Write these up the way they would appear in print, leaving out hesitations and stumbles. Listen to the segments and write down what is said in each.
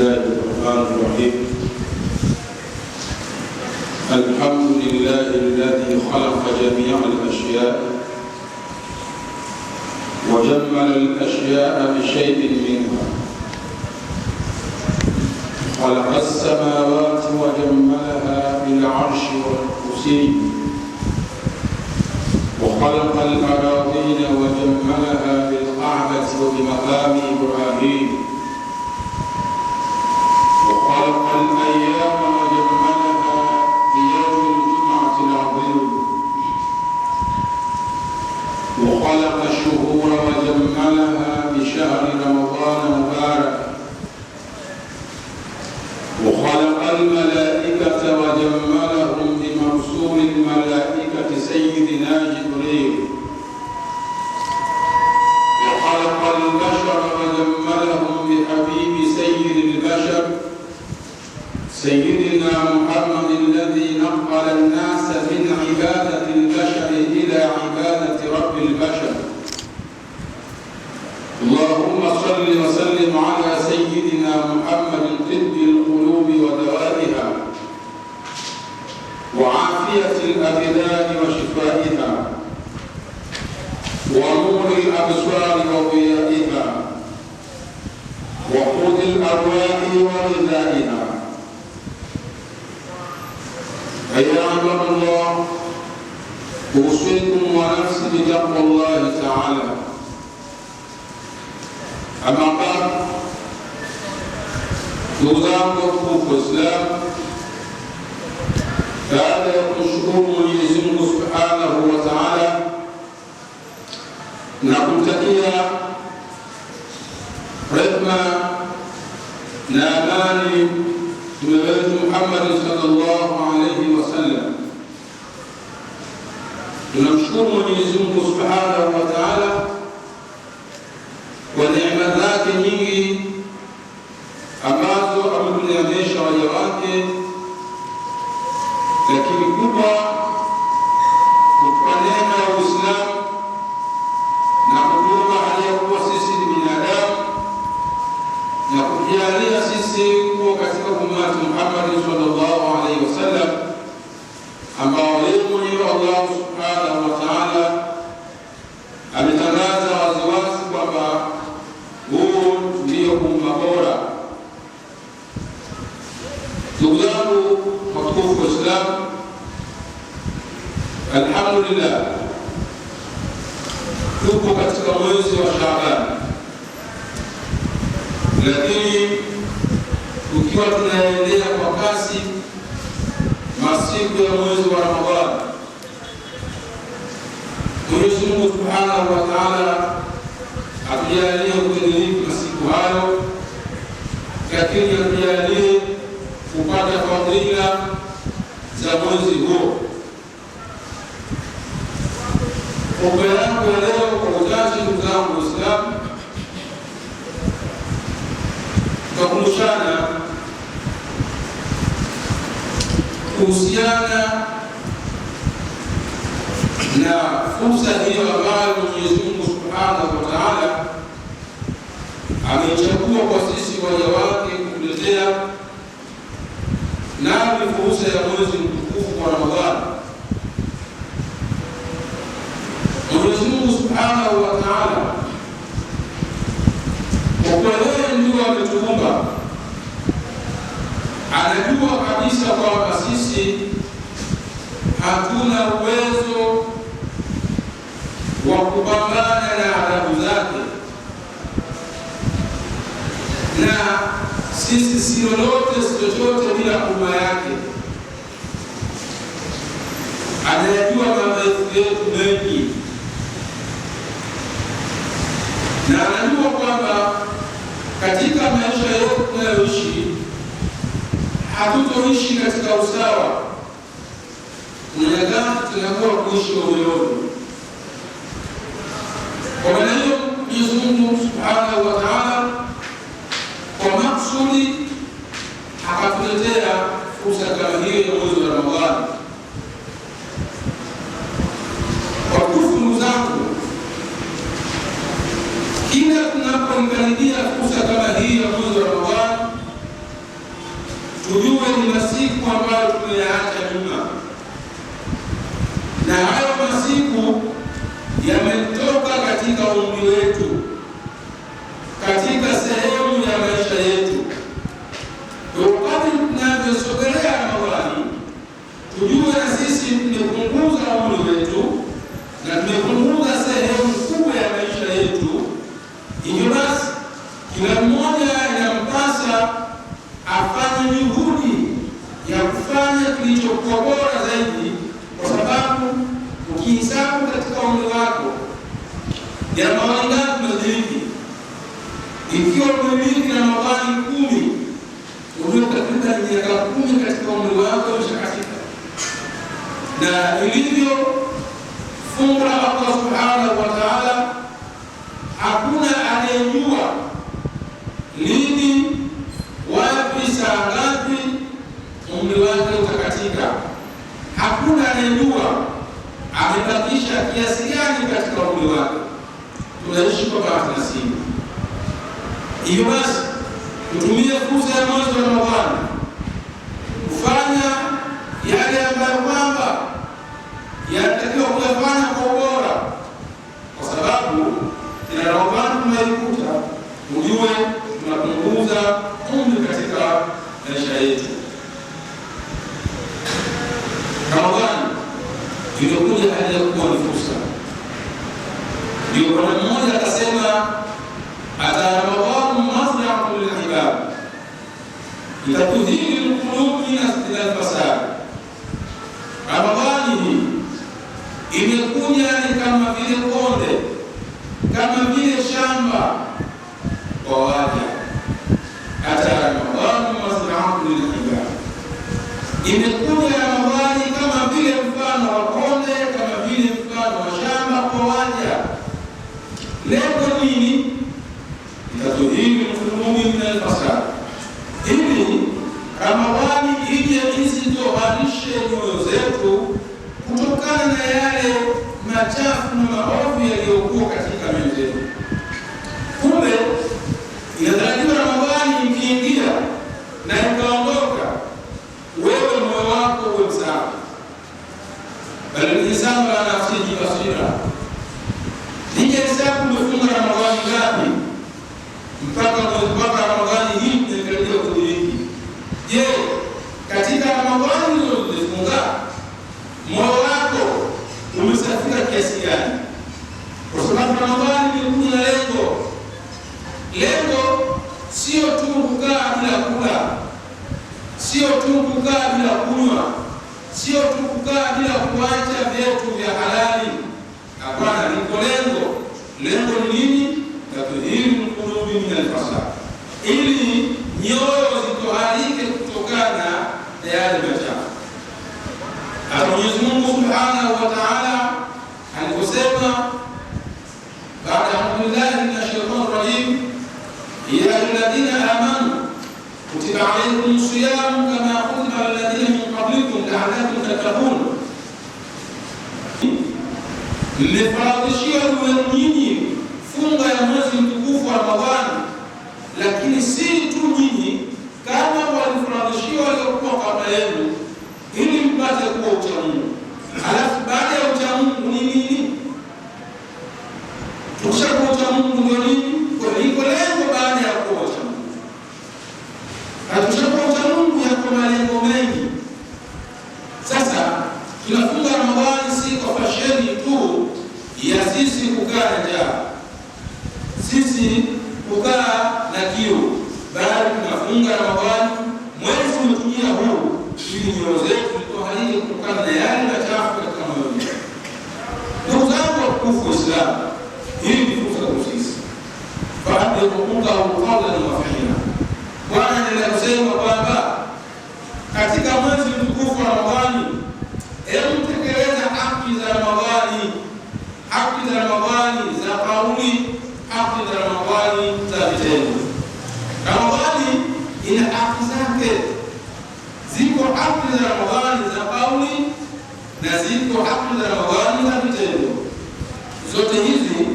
الله الرحمن الرحيم. الحمد لله الذي خلق جميع الأشياء وجمل الأشياء بشيء منها. خلق السماوات وجملها بالعرش والكرسي، وخلق الأراضين وجملها بالقعبة وبمقام إبراهيم، وخلق الأيام وجملها بيوم الجمعة العظيم، وخلق الشهور وجملها بشهر رمضان مبارك، وخلق الملائكة وجملهم بمرسول الملائكة سيدنا جبريل، وخلق البشر وجملهم بحبيب سيد البشر سيدنا محمد الذي نقل الناس من عبادة البشر إلى عبادة رب البشر. اللهم صل وسلم على سيدنا محمد طب القلوب ودوائها وعافية الأبدان وشفائها ونور الأبصار وضيائها وقود الأرواح وغذائها. أيها عباد الله، أوصيكم ونفسي بتقوى الله تعالى. Ama baada, ndugu zangu watukufu Waislamu, baada ya kumshukuru Mwenyezi Mungu Subhanahu wa Ta'ala na kumtakia rehema na amani Mtume wetu Muhammad sallallahu alayhi wasallam, tunamshukuru Mwenyezi Mungu Subhanahu wa Ta'ala kwa neema zake nyingi ambazo ametuneemesha waja wake, lakini kubwa kwa neema ya Uislamu na kutupa hali ya kuwa sisi ni binadamu na kujalia sisi kuwa katika ummati Muhammad sallallahu alaihi wasallam, ambao leo mwenyewe Allah subhanahu wa ta'ala ametangaza waziwazi kwamba huu ndio umma bora. Ndugu zangu watukufu Waislamu, alhamdulillah, tuko katika mwezi wa Shaaban, lakini tukiwa tunaendelea kwa kasi masiku ya mwezi wa Ramadhani, Mwenyezi Mungu Subhanahu wa Ta'ala atujalie kuendelea masiku hayo, lakini atujalie kupata fadhila za mwezi huo. Ombi langu ya leo kwa uchache, ndugu zangu Waislamu, tutakumbushana kuhusiana na fursa hiyo ambayo Mwenyezi Mungu Subhanahu wa Ta'ala amechagua kwa sisi waja wake kutuletea, na ni fursa ya mwezi mtukufu wa Ramadhani. Mwenyezi Mungu Subhanahu wa Ta'ala kwa kuwa yeye ndiye ametuumba, anajua kabisa kwamba sisi hatuna uwezo wa kupambana na adhabu zake, na sisi si lolote si chochote bila huruma yake. Anayajua madhaifu yetu mengi, na anajua kwamba katika maisha yetu tunayoishi hatutoishi katika usawa. Kuna nyakati tunakuwa kuishi ovyo. Kwa maana hiyo, Mwenyezi Mungu Subhanahu wa Ta'ala kwa maksudi akatuletea fursa kama hiyo ya mwezi wa Ramadhani. Kwa ndugu zangu, kila tunapoangalia fursa kama hii ya mwezi wa Ramadhani, tujue ni masiku ambayo tumeyaacha nyuma, na hayo masiku yametoka katika umri wetu, katika sehemu ya maisha yetu. Wakati tunavyosogelea Ramadhani, tujue na sisi tumepunguza umri wetu na tumepunguza sehemu kubwa ya maisha yetu. Hivyo basi kila mmoja inampasa afanye juhudi ya kufanya kilichokuwa bora zaidi, kwa sababu ukihesabu katika umri wako ya Ramadhani ngapi umediriki, ikiwa umediriki Ramadhani 10, unao takriban miaka 10 katika umri wako umeshakatika. Na ilivyo fungu la Allah subhanahu wa ta'ala, hakuna anayejua lini, wapi, saa ngapi umri wake utakatika. Hakuna anayejua amebakisha kiasi gani katika umri wake. Tunaishi kwa bahati nasibu. Hivyo basi tutumie fursa ya mwezi wa Ramadhani kufanya yale ambayo kwamba yanatakiwa kuyafanya kwa ubora, kwa sababu kila Ramadhani tunaikuta, ujue tunapunguza umri katika maisha yetu. Ramadhani ilikuja hali ya kuwa ni fursa. Ndio bwana mmoja akasema, ata Ramadhanu mazra'u lil-ibad litudhhiru al-qulub min al-fasad. Ramadhani hii imekuja ni kama vile konde, kama vile shamba kwa waja. Ata Ramadhanu mazra'u lil-ibad, imekuja Ramadhani kama vile mfano wa konde, kama vile mfano wa shamba kwa waja. Lengo nini? Litudhhiru al-qulub min al-fasad, ili Ramadhani ije isitoharishe nyoyo zetu kutokana na yale machafu na maovu yaliyokuwa katika mioyo zetu. Kumbe inatarajiwa Ramadhani ikiingia na ikaondoka, wewe moyo wako uwe msafi. Bali insanu ala nafsihi basira. Nije hesabu umefunga Ramadhani ngapi mpaka Ramadhani hii inakaribia kudiriki. Je, katika Ramadhani ulizofunga moyo wako umesafika kiasi gani? Kwa sababu Ramadhani ni kuna lengo. Lengo sio tu kukaa bila kula, sio tu kukaa bila kunywa, sio tu kukaa bila kuacha vitu vya halali. Hapana, liko lengo. Lengo ni nini? Litudhhiru al-qulubi min al-fasad, ili nyoyo zitoharike kutokana na yale machafu. Mwenyezi Mungu subhanahu wa ta'ala aliposema baada ya billahi minash shaitani rajim, ya ayyuhalladhina amanu kutiba alaykumus siyam kama kutiba alal ladhina min qablikum la'allakum tattaqun. Mmefaradhishiwa nyinyi funga ya mwezi mtukufu wa Ramadhani, lakini si tu nyinyi, kama walifaradhishiwa waliokuwa kabla yenu, ili mpate kuwa ucha Mungu. Alafu baada ya ucha Mungu ni nini? Tukishakuwa ucha Mungu ndio nini? Kwa liko lengo baada ya kuwa ucha Mungu. Tukishakuwa ucha Mungu yako malengo mengi. Sasa tunafunga Ramadhani si kwa fasheni tu ya sisi kukaa na njaa, sisi kukaa na kiu, bali tunafunga Ramadhani mwezi umetujia huu ili nyoyo zetu zitoharike kutokana na yale machafu katika moyo wetu. Ndugu zangu watukufu wa Islam, hii ni fursa kwa sisi. Baada ya kufunga Ramadhani wa fahina, Bwana anaendelea kusema kwamba katika mwezi mtukufu wa Ramadhani, hebu tekeleza haki za Ramadhani, haki za Ramadhani za kauli, haki za Ramadhani za vitendo. Ramadhani ina haki zake. Ziko haki za Ramadhani za kauli na ziko haki za Ramadhani za vitendo. Zote hizi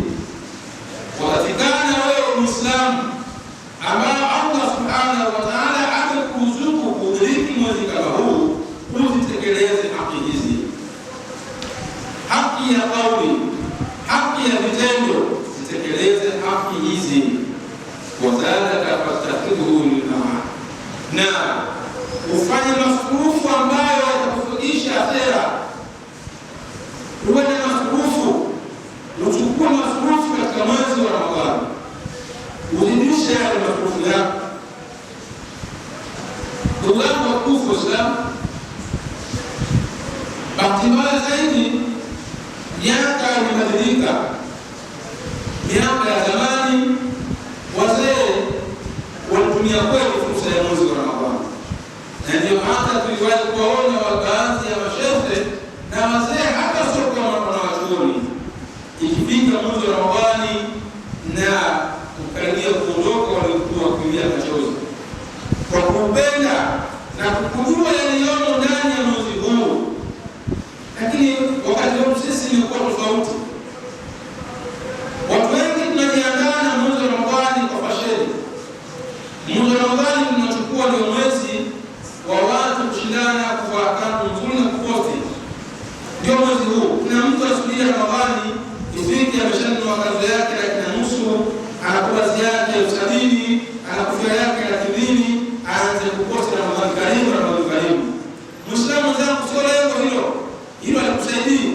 watafikana wewe Muislamu ambao Allah subhanahu wa ta'ala amekuruzuku kuhudhuria haki ya vitendo, zitekeleze haki hizi. Wadhalika fastakhidhu lil'amal, na ufanye masurufu ambayo yatakufikisha akhera. Uwe na masurufu, uchukue masurufu katika mwezi wa Ramadhani, uzidishe yale masurufu yako. Ndugu yangu watukufu Waislamu, bahati mbaya zaidi miaka imebadilika. Miaka ya zamani wazee walitumia kweli fursa ya mwezi wa Ramadhani, na ndio hata tuliwahi kuwaona baadhi ya mashehe na wazee hata soko wanawachuoni, ikifika mwezi wa Ramadhani na kukaribia kuondoka, walikuwa kuingia machozi kwa kupenda na kujua yaliyomo ndani ya mwezi huu. Lakini wakati huu sisi imekuwa tofauti. Watu wengi tunajiandaa na mwezi wa Ramadhani kwa fasheni. Mwezi wa Ramadhani tunachukua ndio mwezi wa watu kushindana, kuvaa kanzu nzuri na kuposti. Ndio mwezi huu. Kuna mtu asubiria Ramadhani ifike, ameshanunua kanzu yake $1,000, anakula yake $70,000, anakufia yake $200,000, aanze kuposti Ramadhani karibu, Ramadhani karibu. Muislamu zangu, sio lengo hilo. Hilo halikusaidii.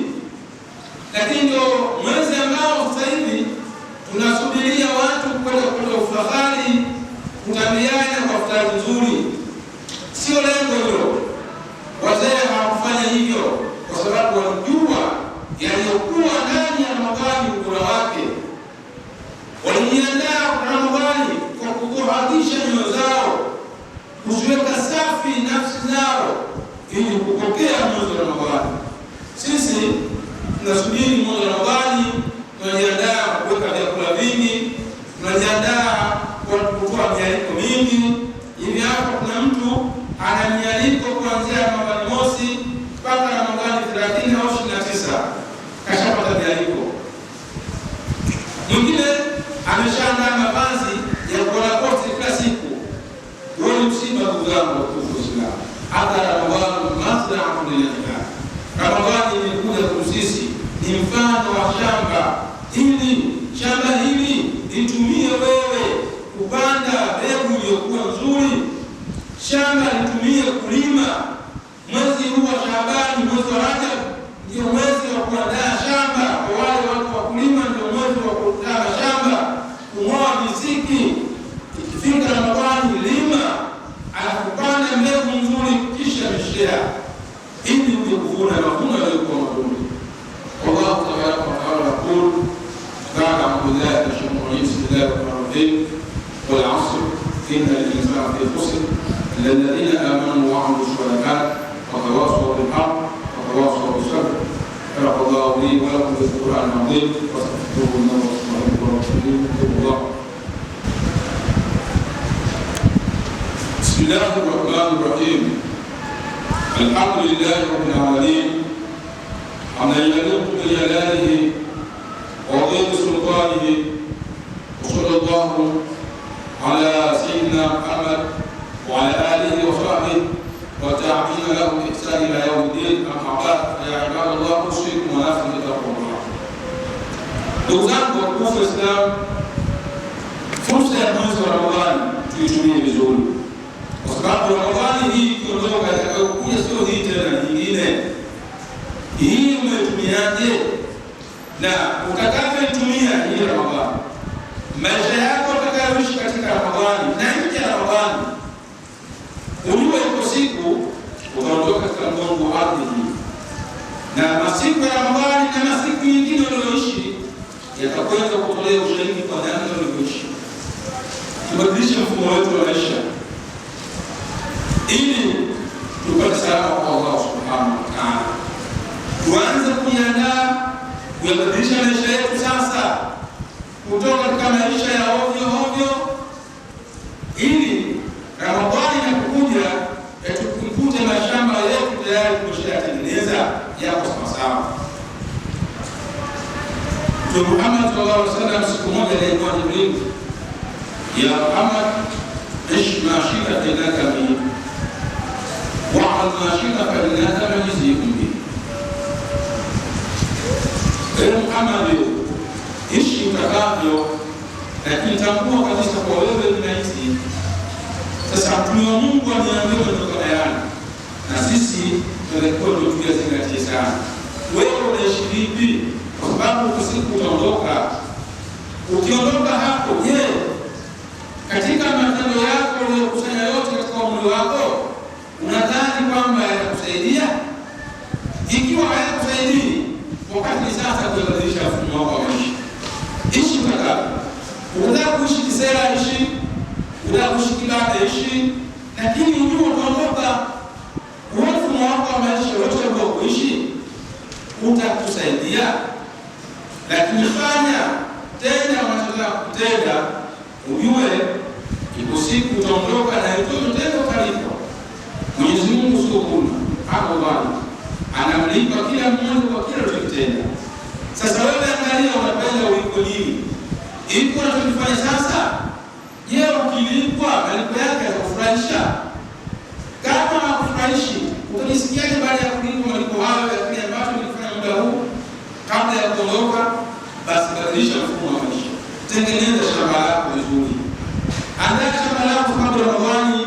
Lakini ndio mwezi ambao sasa hivi tunasubiria watu kwenda kupata ufahari, kutambiana kwa futari nzuri. Sio lengo hilo. Wazee hawakufanya hivyo kwa sababu walijua yaliyokuwa ndani ya Ramadhani ubora wake. Walijiandaa kwa Ramadhani kwa kutohadisha nyoyo zao, kuziweka safi nafsi zao ili kupokea mwezi wa Ramadhani. Sisi tunasubiri mwezi wa Ramadhani, tunajiandaa kuweka vyakula vingi, tunajiandaa kwa kutoa mialiko mingi. Hivi hapa kuna mtu ana mialiko kuanzia Ramadhani mosi mpaka Ramadhani 30 au 29, kashapata mialiko. Mwingine ameshaandaa mavazi ya kuona kote kila siku. Huo ni msiba, ndugu zangu watukufu Waislamu. Hata Ramadhani mazra'atun lil-ibad. Ramadhani imekuja kwa sisi ni mfano wa shamba. Shamba hili litumie wewe kupanda mbegu iliyokuwa nzuri. Shamba litumie kulima. Mwezi huu wa Shaabani, mwezi wa Rajab, ndio mwezi wa kuandaa shamba. Kwa wale watu wa kulima, ndio mwezi wa kuandaa shamba, kung'oa visiki. Ikifika Ramadhani, lima, anakupanda mbegu nzuri, kisha mishia ili uje kuvuna mavuno yaliyokuwa mazuri. Wallahu tabaraka wa taala yaqul ba'da a'udhu billahi ar-rahim wal 'asr innal insana fi khusr illa alladhina amanu wa 'amilus salihat wa tawassaw bil haqq wa tawassaw bis sabr. Barakallahu li wa lakum bil Qur'anil 'azim wa astaghfirullaha wa astaghfiruh. Bismillahir rahmanir rahim. Alhamdulillahi rabbil alamin. Hamdan yaliqu bi jalalihi wa bi sultanihi. Wa sallallahu ala sayyidina Muhammad wa ala alihi wa sahbihi wa tabi'ina lahu bi ihsan ila yawmiddin. Amma ba'd, ya ibadallah, usikum wa nafsi bi taqwallah. Ndugu zangu watukufu Waislamu, fursa ya mwezi wa Ramadhani tuitumie vizuri, kwa sababu Ramadhani hii ikiondoka, itakayokuja sio hii tena, nyingine. Hii umetumiaje? Na utakavyoitumia hii Ramadhani, maisha yako utakayoishi katika Ramadhani na nje ya Ramadhani, ujue iko siku utaondoka katika mgongo wa ardhi hii, na masiku ya Ramadhani na masiku nyingine unayoishi yatakwenda kutolea ushahidi kwa namna ulivyoishi. Tubadilishe mfumo wetu wa maisha ili tupate salama kwa Allah subhanahu wa ta'ala. Tuanze kujiandaa kuyabadilisha maisha yetu sasa, kutoka katika maisha ya ovyo ovyo, ili Ramadhani inapokuja tukute mashamba yetu tayari tumeshayatengeneza yako sawasawa. Mtume Muhammad sallallahu alaihi wasallam siku moja alikuwa Jibril, ya Muhammad, ishi ma shita innaka min wa'mal ma shita fa innaka majziyun bi. Muhammad, utakavyo, lakini tambua kabisa kwa wewe ni rahisi. Sasa mtume wa Mungu ameambia kutoka bayana, na sisi tunatakiwa ndio tuyazingatie sana. Wewe unaishi vipi? Kwa sababu usiku utaondoka. Ukiondoka hapo, je, katika matendo yako uliyokusanya yote katika umri wako, unadhani kwamba yatakusaidia? Ikiwa hayakusaidii, wakati ni sasa kubadilisha mfumo wako wa maisha. Ishi utakavyo. Unataka kuishi kisera, ishi. Unataka kuishi kibada, ishi. Lakini ujue utaondoka. Mfumo wako wa maisha wote ambao kuishi utakusaidia. Lakini fanya tenda unachotaka kutenda, ujue ipo siku utaondoka na hiyo tendo kalipo. Mwenyezi Mungu sio kuna hapo bwana, anamlipa kila mmoja kwa kila alichotenda. Sasa wewe angalia, unapenda uliko nini? Iko unachofanya sasa, je, ukilipwa malipo yake yatakufurahisha? Kama hakufurahishi, utajisikiaje baada ya kulipwa malipo hayo ya kile ambacho ulifanya muda huu kabla ya kuondoka? Basi badilisha mfumo wa maisha. Tengeneza shamba lako vizuri. Andaa shamba lako kabla ya Ramadhani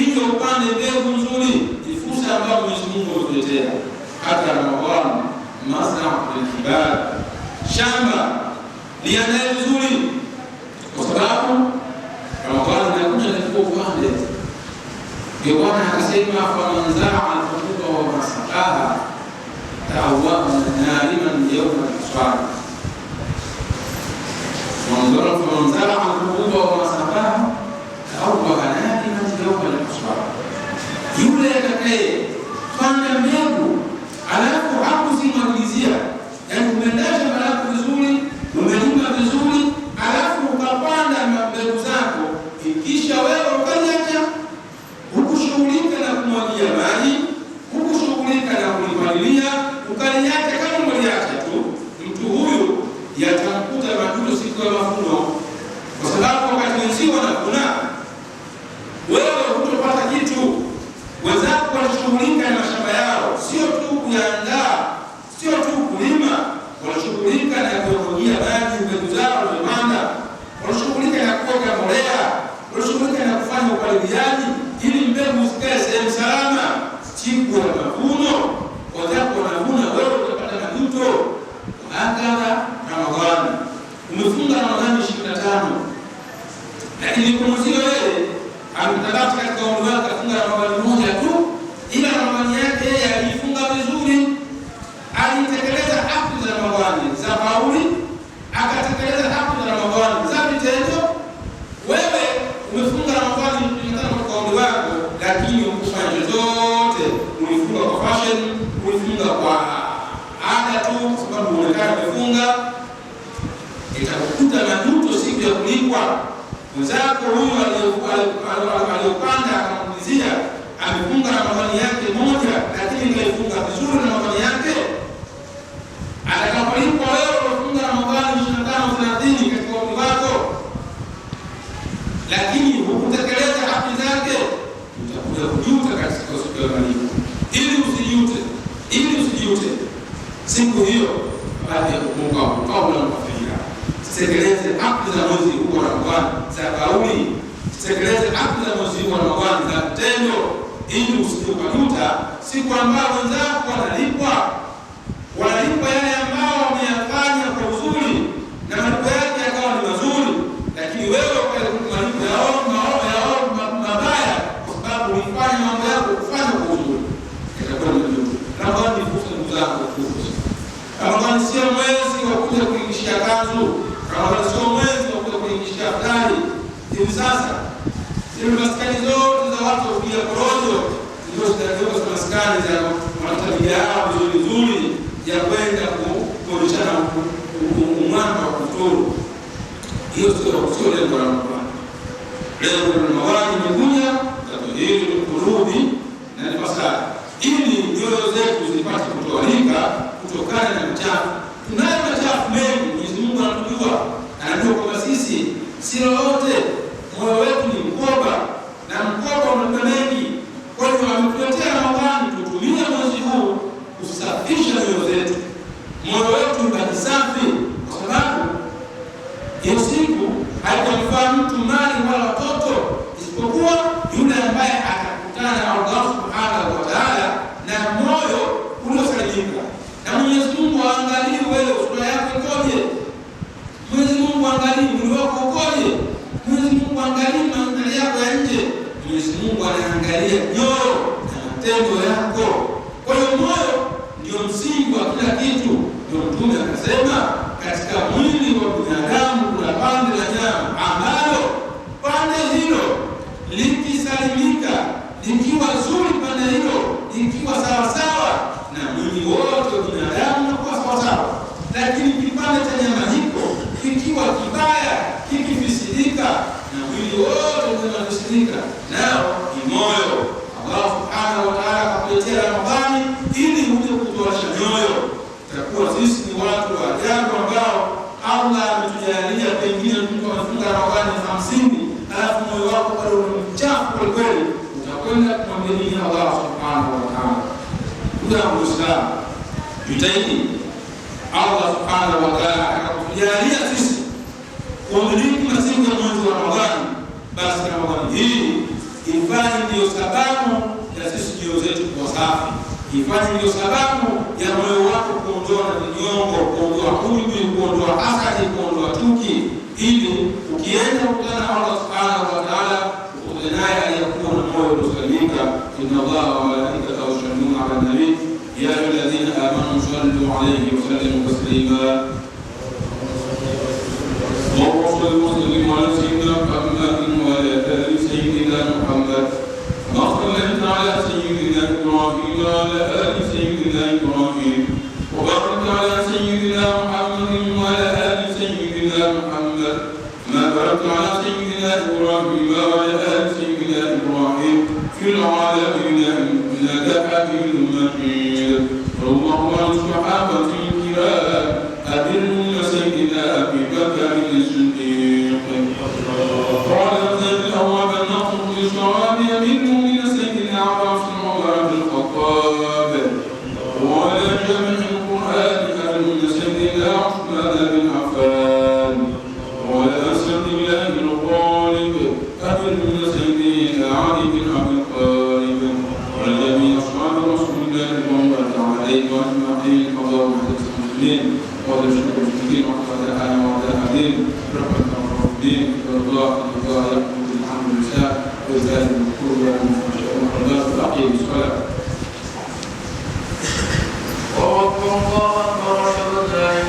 ili upande mbegu nzuri. Ni fursa ambayo Mwenyezi Mungu ametuletea. Hata Ramadhani mazraa al-kibal. Shamba liandae vizuri, kwa sababu Ramadhani inakuja na upande. Ndio Bwana akasema faman zaa al-qutuba wa masaqaha ta'awwa nariman yawma al-aswar. فمن زرع الحبوب ومسقاها تأوى نادما يوم الحصاد. Yule atakaye panda mbegu alafu hakusimamizia, yaani umeendesha shamba lako vizuri, umelima vizuri, alafu ukapanda mbegu zako, ikisha wewe ukaliacha, hukushughulika na kumwagia maji, hukushughulika na kulipalilia, ukaliacha kama umeliacha tu, mtu huyu yatamkuta majuto siku ya mavuno, kwa sababu wakati wenzio wanavuna, wewe hutopata kitu. Wenzako wanashughulika na mashamba yao, sio tu kuyaandaa, sio tu kulima, wanashughulika na kuyagia maji mbegu zao walizopanda, wanashughulika na kuweka mbolea, wanashughulika na kufanya upaliliaji ili mbegu zikae sehemu salama. Siku ya mavuno wenzako wanavuna, wewe utapata majuto. Hakika Ramadhani umefunga Ramadhani 25, lakini kumzio wewe ametabaki katika umri wake afunga Ramadhani moja tu, ila Ramadhani yake yeye alifunga vizuri, alitekeleza haki za Ramadhani za kauli, akatekeleza haki za Ramadhani za vitendo. Wewe umefunga Ramadhani 25 katika umri wako, lakini ukufanya chochote, ulifunga kwa fashion, ulifunga kwa ada tu, sababu unaonekana umefunga. Itakukuta majuto siku ya kulipwa. Mwenzako huyu aliyopanda akamulizia amefunga Ramadhani yake moja, lakini kaifunga vizuri na Ramadhani yake. Atakapolipwa wewe umefunga Ramadhani 25-30 katika umri wako, lakini hukutekeleza haki zake, utakuja kujuta katika siku ya malipo. Ili usijute siku hiyo baada ya kufunga kabla ya kufika. Tekeleze haki za mwezi huu wa Ramadhani za kauli, tekeleze haki za mwezi huu wa Ramadhani za vitendo, ili usije kujuta siku ambayo wenzako wanalipwa yale ambao wameyafanya kwa uzuri na malipo yake yakawa ni mazuri, lakini wewe kwa malipo yao mabaya, kwa sababu ulifanya mambo yako kufanya kwa uzuri, itakuwa ni majuto. Ramadhani ni fursa ndugu zangu kubwa. Ramadhani sio mwezi wa kuja kuingishia kanzu. Ramadhani sio mwezi wa kuja kuingishia futari. Hivi sasa zile maskani zote za watu wa kupiga porojo ndio zitageuka kwa maskani za wanatabia yao vizuri ya kwenda kuonyeshana umwamba wa kutoro. Hiyo sio lengo la Ramadhani. Lengo la Ramadhani ni kuja tatuhiri kurubi na nifasari, ili nyoyo zetu zipate kutowalika kutokana na uchafu. Tunayo machafu mengi, Mwenyezi Mungu anatujua, anajua kwamba sisi si lolote, moyo wetu ni mkoba na mkoba una mengi. Kwa hiyo ametuletea Ramadhani tutumie mwezi huu kusafisha mioyo zetu, moyo wetu ubaki safi, kwa sababu Hiyo siku haitamfaa mtu mali wala watoto, isipokuwa yule ambaye atakutana na Allah subhanahu wa ta'ala na moyo uliosalimika. Na Mwenyezi Mungu aangalie wewe sura yako ikoje. Mwenyezi Mungu aangalie mwili wako ukoje. Mwenyezi Mungu aangalie mandhari yako ya nje. Mwenyezi Mungu anaangalia nyoyo na matendo yako. Kwa hiyo moyo ndio msingi wa kila kitu. Ndio Mtume akasema katika mwili wa binadamu kuna pande la nyama ambalo pande hilo likisalimika, likiwa zuri, pande hilo likiwa sawa sawa, na mwili wote wa binadamu unakuwa sawa sawa. Lakini kipande cha nyama hiko kikiwa kibaya, kikifisidika, na mwili wote unafisidika, nao ni moyo. Allah subhanahu wa ta'ala akakuletea Ramadhani ili uje kutoasha nyoyo. Takuwa sisi ni watu wa ajabu ambao Allah ametujalia, pengine mtu amefunga Ramadhani 50 alafu moyo wako bado ni mchafu kwa kweli, utakwenda kumwambia nini Allah subhanahu wa ta'ala? Ndugu Muislamu, jitahidi. Allah subhanahu wa ta'ala akakujalia sisi kumiliki masiku ya mwezi wa Ramadhani, basi Ramadhani hii ifanye ndio sababu ya sisi nyoyo zetu kuwa safi, ifanye ndio sababu ya moyo wako kuondoa na vinyongo, kuondoa huzuni, kuondoa hasadi, kuondoa chuki, ili ukienda kukutana na Allah subhanahu wa ta'ala ukutane naye aliyekuwa na moyo uliosalimika. Inna Allaha wa malaikatahu yusalluna 'ala an-nabi ya ayyuhalladhina amanu sallu 'alayhi wa sallimu taslima. اللهم صل وسلم على سيدنا محمد وعلى آل سيدنا محمد كما صليت على سيدنا إبراهيم وعلى آل سيدنا إبراهيم وبارك على سيدنا محمد وعلى آل سيدنا محمد كما باركت على سيدنا إبراهيم وعلى آل سيدنا إبراهيم في العالمين إنك حميد مجيد. اللهم عن الصحابة الكرام أدلنا سيدنا أبي بكر الصديق وعلى ذات الأواب النصر للصواب منه من سيدنا عمر بن الخطاب وعلى جميع القرآن من سيدنا عثمان بن عفان وعلى أسد الله الغالب من سيدنا علي بن أبي طالب وعلى جميع أصحاب رسول الله صلى الله عليه أجمعين. اللهم اهد المسلمين ولا تشرك المشركين وحفظ الحال والدين برحمتك الرحمن الله يقول الحمد لله وزاد المذكور والمشاء والحمد لله.